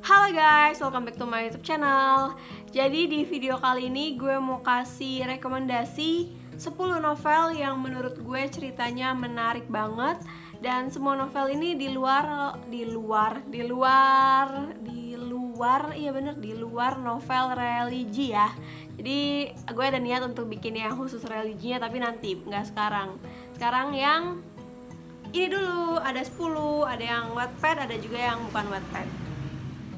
Halo guys, welcome back to my YouTube channel. Jadi di video kali ini gue mau kasih rekomendasi 10 novel yang menurut gue ceritanya menarik banget. Dan semua novel ini di luar novel religi ya. Jadi gue ada niat untuk bikin yang khusus religinya, tapi nanti, nggak sekarang. Sekarang yang ini dulu, ada 10, ada yang Wattpad, ada juga yang bukan Wattpad.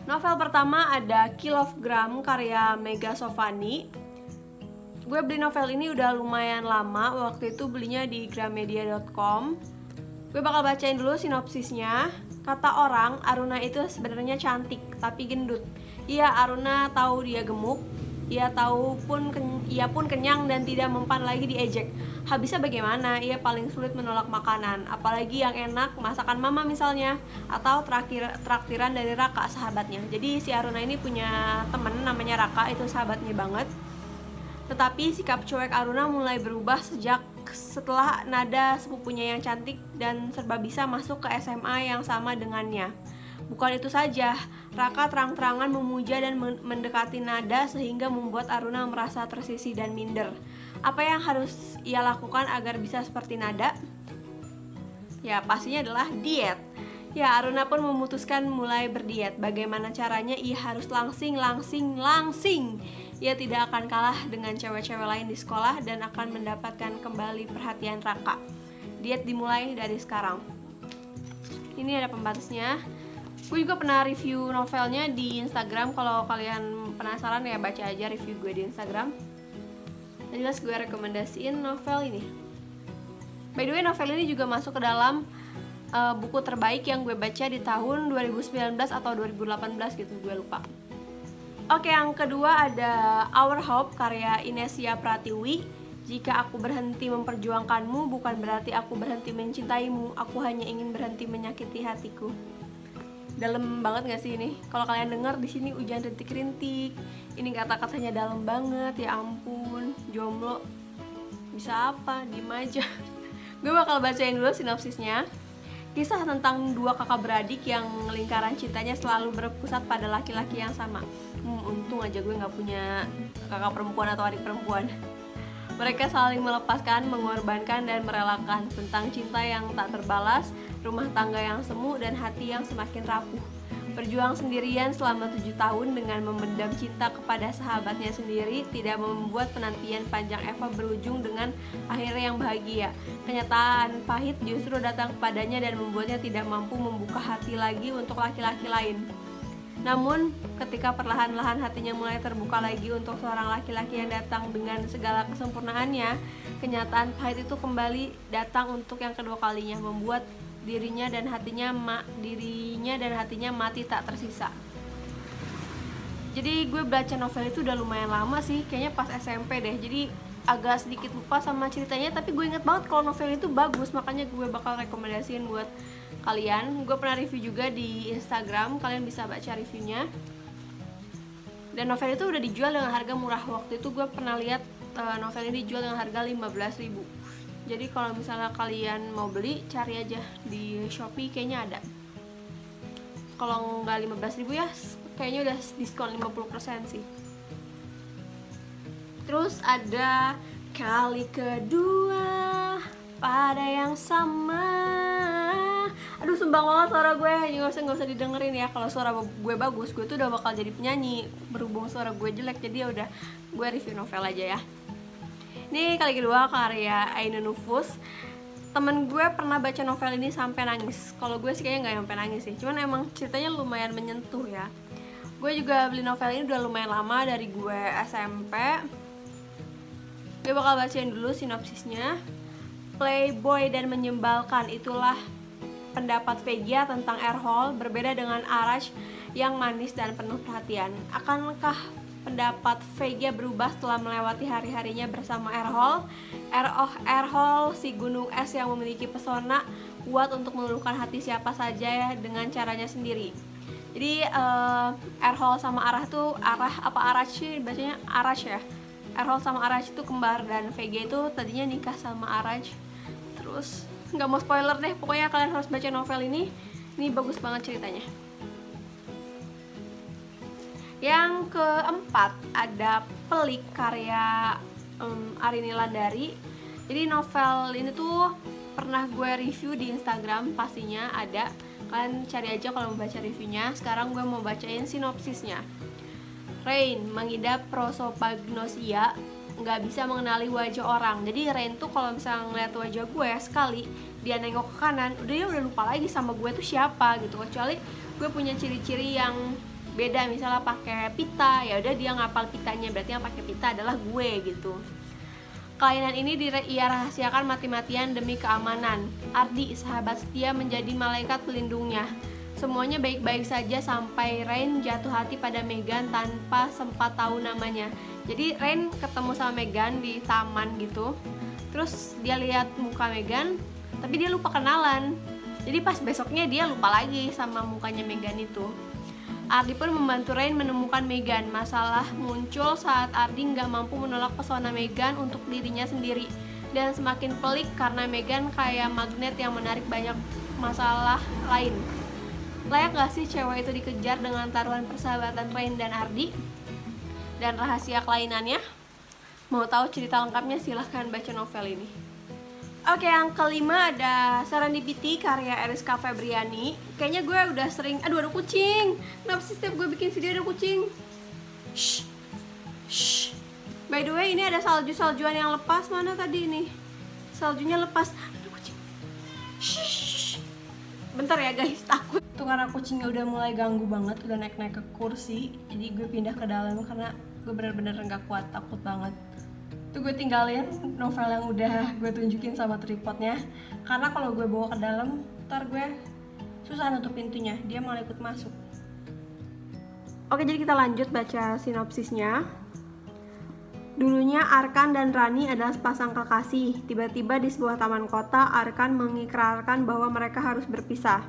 Novel pertama ada Kilogram karya Mega Sofani. Gue beli novel ini udah lumayan lama, waktu itu belinya di gramedia.com. Gue bakal bacain dulu sinopsisnya. Kata orang, Aruna itu sebenarnya cantik, tapi gendut. Iya, Aruna tahu dia gemuk. Ia pun kenyang dan tidak mempan lagi diejek. Habisnya bagaimana? Ia paling sulit menolak makanan, apalagi yang enak, masakan mama misalnya, atau traktiran dari Raka, sahabatnya. Jadi si Aruna ini punya temen namanya Raka, itu sahabatnya banget. Tetapi sikap cuek Aruna mulai berubah setelah Nada, sepupunya yang cantik dan serba bisa, masuk ke SMA yang sama dengannya. Bukan itu saja, Raka terang-terangan memuja dan mendekati Nada sehingga membuat Aruna merasa tersisih dan minder. Apa yang harus ia lakukan agar bisa seperti Nada? Ya, pastinya adalah diet. Ya, Aruna pun memutuskan mulai berdiet. Bagaimana caranya? Ia harus langsing. Ia tidak akan kalah dengan cewek-cewek lain di sekolah dan akan mendapatkan kembali perhatian Raka. Diet dimulai dari sekarang. Ini ada pembatasnya. Gue juga pernah review novelnya di Instagram. Kalau kalian penasaran ya baca aja review gue di Instagram. Dan jelas gue rekomendasiin novel ini. By the way, novel ini juga masuk ke dalam buku terbaik yang gue baca di tahun 2019 atau 2018 gitu, gue lupa. Oke, yang kedua ada Our Hope karya Inesia Pratiwi. Jika aku berhenti memperjuangkanmu, bukan berarti aku berhenti mencintaimu. Aku hanya ingin berhenti menyakiti hatiku. Dalam banget gak sih ini? Kalau kalian dengar di sini hujan rintik-rintik. Ini kata-katanya dalam banget, ya ampun. Jomblo bisa apa? Diem aja. Gue bakal bacain dulu sinopsisnya. Kisah tentang dua kakak beradik yang lingkaran cintanya selalu berpusat pada laki-laki yang sama. Untung aja gue gak punya kakak perempuan atau adik perempuan. Mereka saling melepaskan, mengorbankan, dan merelakan, tentang cinta yang tak terbalas, rumah tangga yang semu, dan hati yang semakin rapuh. Berjuang sendirian selama 7 tahun dengan memendam cinta kepada sahabatnya sendiri tidak membuat penantian panjang Eva berujung dengan akhirnya yang bahagia. Kenyataan pahit justru datang kepadanya dan membuatnya tidak mampu membuka hati lagi untuk laki-laki lain. Namun, ketika perlahan-lahan hatinya mulai terbuka lagi untuk seorang laki-laki yang datang dengan segala kesempurnaannya, kenyataan pahit itu kembali datang untuk yang kedua kalinya, membuat dirinya dan hatinya mati tak tersisa. Jadi gue baca novel itu udah lumayan lama sih, kayaknya pas SMP deh. Jadi agak sedikit lupa sama ceritanya, tapi gue inget banget kalau novel itu bagus, makanya gue bakal rekomendasiin buat kalian. Gue pernah review juga di Instagram, kalian bisa baca reviewnya. Dan novel itu udah dijual dengan harga murah. Waktu itu gue pernah lihat novel ini dijual dengan harga 15.000. Jadi kalau misalnya kalian mau beli, cari aja di Shopee, kayaknya ada. Kalau nggak 15.000 ya, kayaknya udah diskon 50% sih. Terus ada Kali Kedua Pada Yang Sama. Aduh, sumbang banget suara gue, nggak usah didengerin ya. Kalau suara gue bagus, gue tuh udah bakal jadi penyanyi. Berhubung suara gue jelek, jadi ya udah gue review novel aja ya. Ini Kali Kedua karya Ainun Nufus. Temen gue pernah baca novel ini sampai nangis. Kalau gue sih kayaknya nggak sampai nangis sih, cuman emang ceritanya lumayan menyentuh ya. Gue juga beli novel ini udah lumayan lama, dari gue SMP. Gue bakal bacain dulu sinopsisnya. Playboy dan menyebalkan, itulah pendapat Vegia tentang Errol. Berbeda dengan Arash yang manis dan penuh perhatian. Akankah pendapat Vegia berubah setelah melewati hari-harinya bersama Errol? Errol, si gunung es yang memiliki pesona kuat untuk meluluhkan hati siapa saja ya, dengan caranya sendiri. Jadi Errol sama Arash sih bacanya Arash ya. Errol sama Arash itu kembar, dan Vegia itu tadinya nikah sama Arash. Terus nggak mau spoiler deh, pokoknya kalian harus baca novel ini bagus banget ceritanya. Yang keempat ada Pelik karya Arini Landari. Jadi novel ini tuh pernah gue review di Instagram, pastinya ada. Kalian cari aja kalau mau baca reviewnya. Sekarang gue mau bacain sinopsisnya. Rain mengidap prosopagnosia, nggak bisa mengenali wajah orang. Jadi Rain tuh kalau misalnya ngeliat wajah gue sekali, dia nengok ke kanan, dia udah lupa lagi sama gue tuh siapa gitu. Kecuali gue punya ciri-ciri yang beda, misalnya pakai pita, ya udah dia ngapal pitanya, berarti yang pakai pita adalah gue gitu. Kelainan ini ia rahasiakan mati-matian demi keamanan. Ardi, sahabat setia, menjadi malaikat pelindungnya. Semuanya baik-baik saja sampai Rain jatuh hati pada Megan tanpa sempat tahu namanya. Jadi Rain ketemu sama Megan di taman gitu. Terus dia lihat muka Megan, tapi dia lupa kenalan. Jadi pas besoknya dia lupa lagi sama mukanya Megan itu. Ardi pun membantu Rain menemukan Megan. Masalah muncul saat Ardi nggak mampu menolak pesona Megan untuk dirinya sendiri. Dan semakin pelik karena Megan kayak magnet yang menarik banyak masalah lain. Layak gak sih cewek itu dikejar dengan taruhan persahabatan Rain dan Ardi? Dan rahasia kelainannya? Mau tahu cerita lengkapnya silahkan baca novel ini. Oke, yang kelima ada Serendipity karya Eriska Febriani. Kayaknya gue udah sering, aduh ada kucing. Kenapa sih setiap gue bikin video ada kucing? Shh. Shh. By the way, ini ada salju-saljuan yang lepas. Mana tadi nih? Saljunya lepas. Aduh kucing. Shh. Bentar ya guys, takut. Tuh karena kucingnya udah mulai ganggu banget, udah naik-naik ke kursi. Jadi gue pindah ke dalam karena gue bener-bener gak kuat, takut banget. Tuh gue tinggalin novel yang udah gue tunjukin sama tripodnya. Karena kalau gue bawa ke dalam, ntar gue susah nutup pintunya, dia malah ikut masuk. Oke, jadi kita lanjut baca sinopsisnya. Dulunya Arkan dan Rani adalah sepasang kekasih. Tiba-tiba di sebuah taman kota, Arkan mengikrarkan bahwa mereka harus berpisah.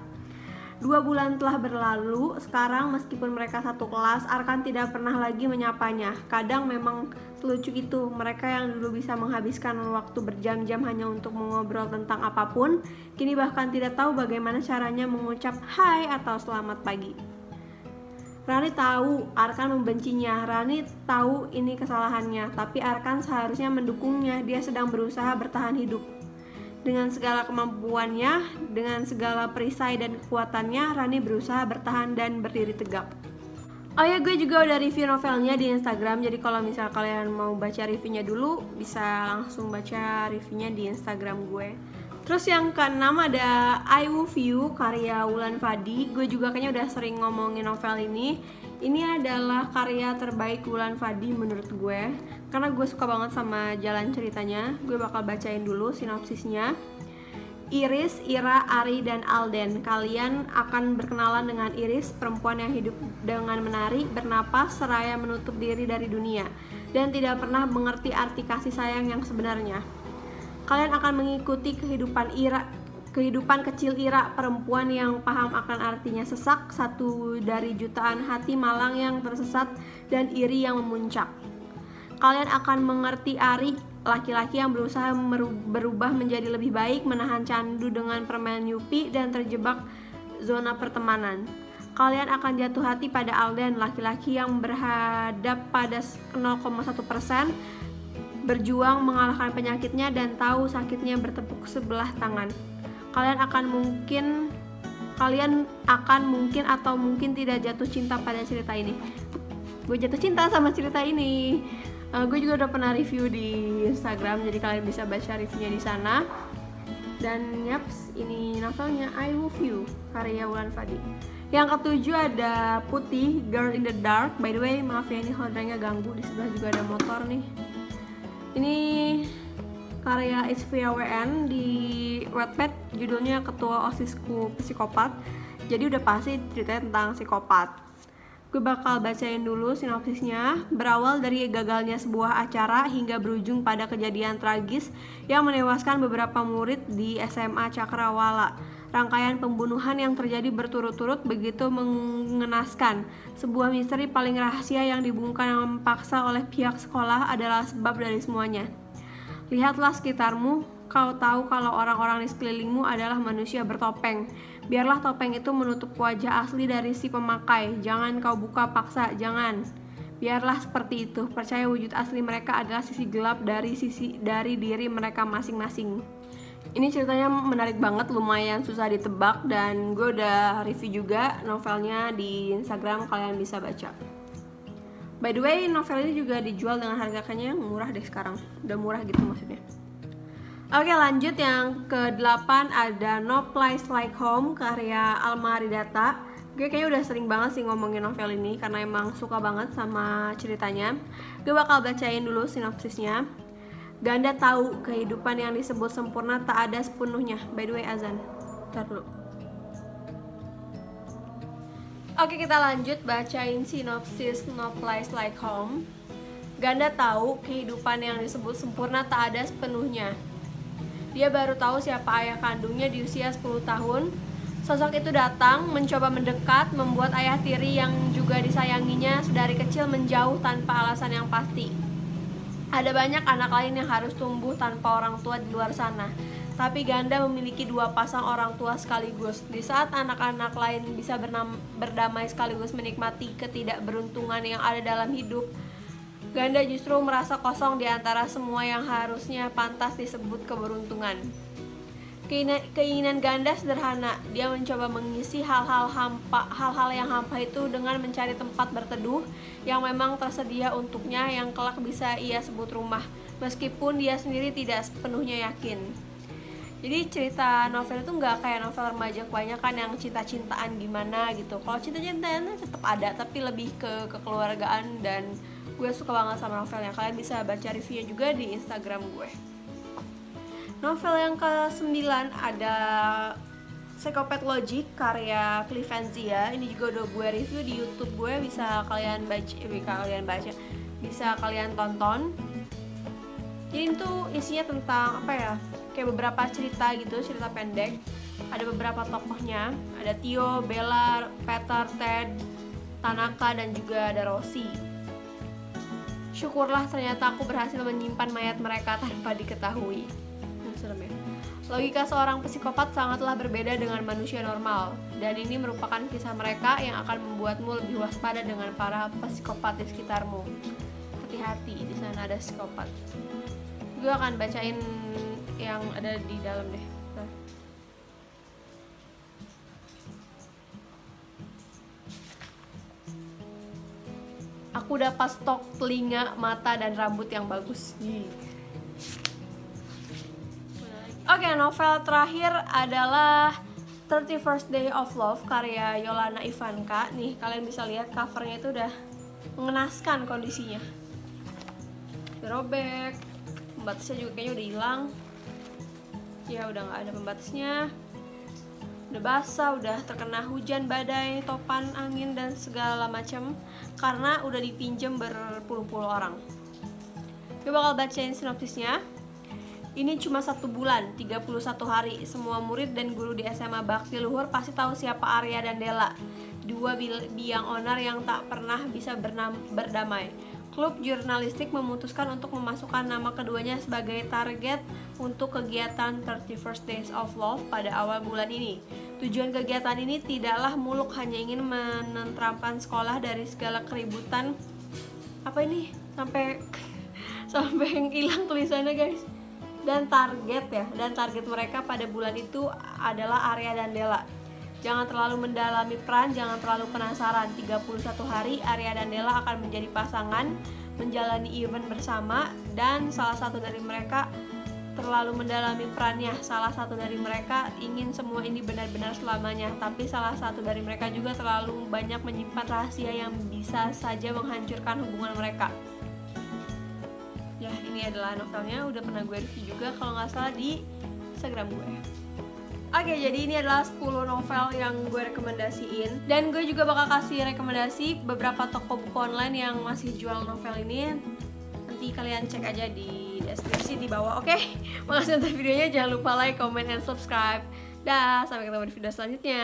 2 bulan telah berlalu, sekarang meskipun mereka satu kelas, Arkan tidak pernah lagi menyapanya. Kadang memang selucu itu, mereka yang dulu bisa menghabiskan waktu berjam-jam hanya untuk mengobrol tentang apapun, kini bahkan tidak tahu bagaimana caranya mengucap hai atau selamat pagi. Rani tahu Arkan membencinya, Rani tahu ini kesalahannya, tapi Arkan seharusnya mendukungnya, dia sedang berusaha bertahan hidup. Dengan segala kemampuannya, dengan segala perisai dan kekuatannya, Rani berusaha bertahan dan berdiri tegak. Oh ya, gue juga udah review novelnya di Instagram, jadi kalau misal kalian mau baca reviewnya dulu, bisa langsung baca reviewnya di Instagram gue. Terus yang keenam ada I Love You karya Wulan Fadi. Gue juga kayaknya udah sering ngomongin novel ini. Ini adalah karya terbaik Wulan Fadi menurut gue, karena gue suka banget sama jalan ceritanya. Gue bakal bacain dulu sinopsisnya. Iris, Ira, Ari, dan Alden. Kalian akan berkenalan dengan Iris, perempuan yang hidup dengan menari, bernapas, seraya menutup diri dari dunia, dan tidak pernah mengerti arti kasih sayang yang sebenarnya. Kalian akan mengikuti kehidupan kecil Ira, perempuan yang paham akan artinya sesak, satu dari jutaan hati malang yang tersesat dan iri yang memuncak. Kalian akan mengerti Ari, laki-laki yang berusaha berubah menjadi lebih baik, menahan candu dengan permen Yupi dan terjebak zona pertemanan. Kalian akan jatuh hati pada Alden, laki-laki yang berhadap pada 0,1%, berjuang mengalahkan penyakitnya dan tahu sakitnya bertepuk sebelah tangan. Kalian akan mungkin atau mungkin tidak jatuh cinta pada cerita ini. Gue jatuh cinta sama cerita ini. Gue juga udah pernah review di Instagram, jadi kalian bisa baca reviewnya di sana. Dan yaps, ini novelnya I Love You karya Wulan Fadi. Yang ketujuh ada Putih, Girl in the Dark. By the way, maaf ya, ini holdernya ganggu, di sebelah juga ada motor nih. Ini karya HVWN di Wattpad, judulnya Ketua OSISku Psikopat. Jadi udah pasti ceritanya tentang psikopat. Gue bakal bacain dulu sinopsisnya. Berawal dari gagalnya sebuah acara hingga berujung pada kejadian tragis yang menewaskan beberapa murid di SMA Cakrawala. Rangkaian pembunuhan yang terjadi berturut-turut begitu mengenaskan. Sebuah misteri paling rahasia yang dibungkam paksa oleh pihak sekolah adalah sebab dari semuanya. Lihatlah sekitarmu, kau tahu kalau orang-orang di sekelilingmu adalah manusia bertopeng. Biarlah topeng itu menutup wajah asli dari si pemakai. Jangan kau buka paksa, jangan. Biarlah seperti itu. Percaya wujud asli mereka adalah sisi gelap dari diri mereka masing-masing. Ini ceritanya menarik banget, lumayan susah ditebak, dan gue udah review juga novelnya di Instagram, kalian bisa baca. By the way, novel ini juga dijual dengan harga kayaknya yang murah deh sekarang. Udah murah gitu maksudnya. Oke, lanjut yang ke-8 ada No Place Like Home karya Alma Aridata. Gue kayaknya udah sering banget sih ngomongin novel ini karena emang suka banget sama ceritanya. Gue bakal bacain dulu sinopsisnya. Ganda tahu kehidupan yang disebut sempurna tak ada sepenuhnya. By the way, azan. Ntar dulu. Oke, kita lanjut bacain sinopsis No Place Like Home. Ganda tahu kehidupan yang disebut sempurna tak ada sepenuhnya. Dia baru tahu siapa ayah kandungnya di usia 10 tahun. Sosok itu datang, mencoba mendekat, membuat ayah tiri yang juga disayanginya sedari kecil menjauh tanpa alasan yang pasti. Ada banyak anak lain yang harus tumbuh tanpa orang tua di luar sana. Tapi Ganda memiliki 2 pasang orang tua sekaligus. Di saat anak-anak lain bisa berdamai sekaligus menikmati ketidakberuntungan yang ada dalam hidup, Ganda justru merasa kosong di antara semua yang harusnya pantas disebut keberuntungan. Keinginan Ganda sederhana. Dia mencoba mengisi hal-hal yang hampa itu dengan mencari tempat berteduh yang memang tersedia untuknya, yang kelak bisa ia sebut rumah, meskipun dia sendiri tidak sepenuhnya yakin. Jadi cerita novel itu nggak kayak novel remaja kebanyakan yang cinta-cintaan gimana gitu. Kalau cinta-cintaan tetap ada, tapi lebih ke kekeluargaan, dan gue suka banget sama novelnya. Kalian bisa baca reviewnya juga di Instagram gue. Novel yang ke-9 ada Psychopath Logic karya Cliff Zia. Ini juga udah gue review di YouTube gue, bisa kalian baca, bisa kalian tonton. Jadi itu isinya tentang apa ya? Kayak beberapa cerita gitu, cerita pendek. Ada beberapa tokohnya, ada Theo, Bella, Peter, Ted, Tanaka, dan juga ada Rosie. Syukurlah ternyata aku berhasil menyimpan mayat mereka tanpa diketahui. Serem ya. Logika seorang psikopat sangatlah berbeda dengan manusia normal, dan ini merupakan kisah mereka yang akan membuatmu lebih waspada dengan para psikopat di sekitarmu. Hati-hati, di sana ada psikopat. Gue akan bacain yang ada di dalam deh. Nah. Aku dapat stok telinga, mata, dan rambut yang bagus. Oke, novel terakhir adalah 31st Day of Love karya Yolanda Ivanka. Nih, kalian bisa lihat covernya itu udah mengenaskan kondisinya. Udah robek, pembatasnya juga kayaknya udah hilang. Ya udah nggak ada pembatasnya. Udah basah, udah terkena hujan, badai, topan, angin, dan segala macam karena udah dipinjem berpuluh-puluh orang. Gue bakal bacain sinopsisnya. Ini cuma 1 bulan, 31 hari. Semua murid dan guru di SMA Bakti Luhur pasti tahu siapa Arya dan Della, 2 biang onar yang tak pernah bisa berdamai. Klub jurnalistik memutuskan untuk memasukkan nama keduanya sebagai target untuk kegiatan 31st Days of Love pada awal bulan ini. Tujuan kegiatan ini tidaklah muluk, hanya ingin menenteramkan sekolah dari segala keributan. Apa ini? Sampai yang hilang tulisannya, guys. Dan target mereka pada bulan itu adalah Arya dan Della. Jangan terlalu mendalami peran, jangan terlalu penasaran. 31 hari Arya dan Della akan menjadi pasangan, menjalani event bersama, dan salah satu dari mereka terlalu mendalami perannya. Salah satu dari mereka ingin semua ini benar-benar selamanya, tapi salah satu dari mereka juga terlalu banyak menyimpan rahasia yang bisa saja menghancurkan hubungan mereka. Ya, ini adalah novelnya, udah pernah gue review juga kalau nggak salah di Instagram gue. Oke, jadi ini adalah 10 novel yang gue rekomendasiin, dan gue juga bakal kasih rekomendasi beberapa toko buku online yang masih jual novel ini. Nanti kalian cek aja di deskripsi di bawah, oke? Makasih untuk videonya, jangan lupa like, comment, and subscribe. Dah, sampai ketemu di video selanjutnya.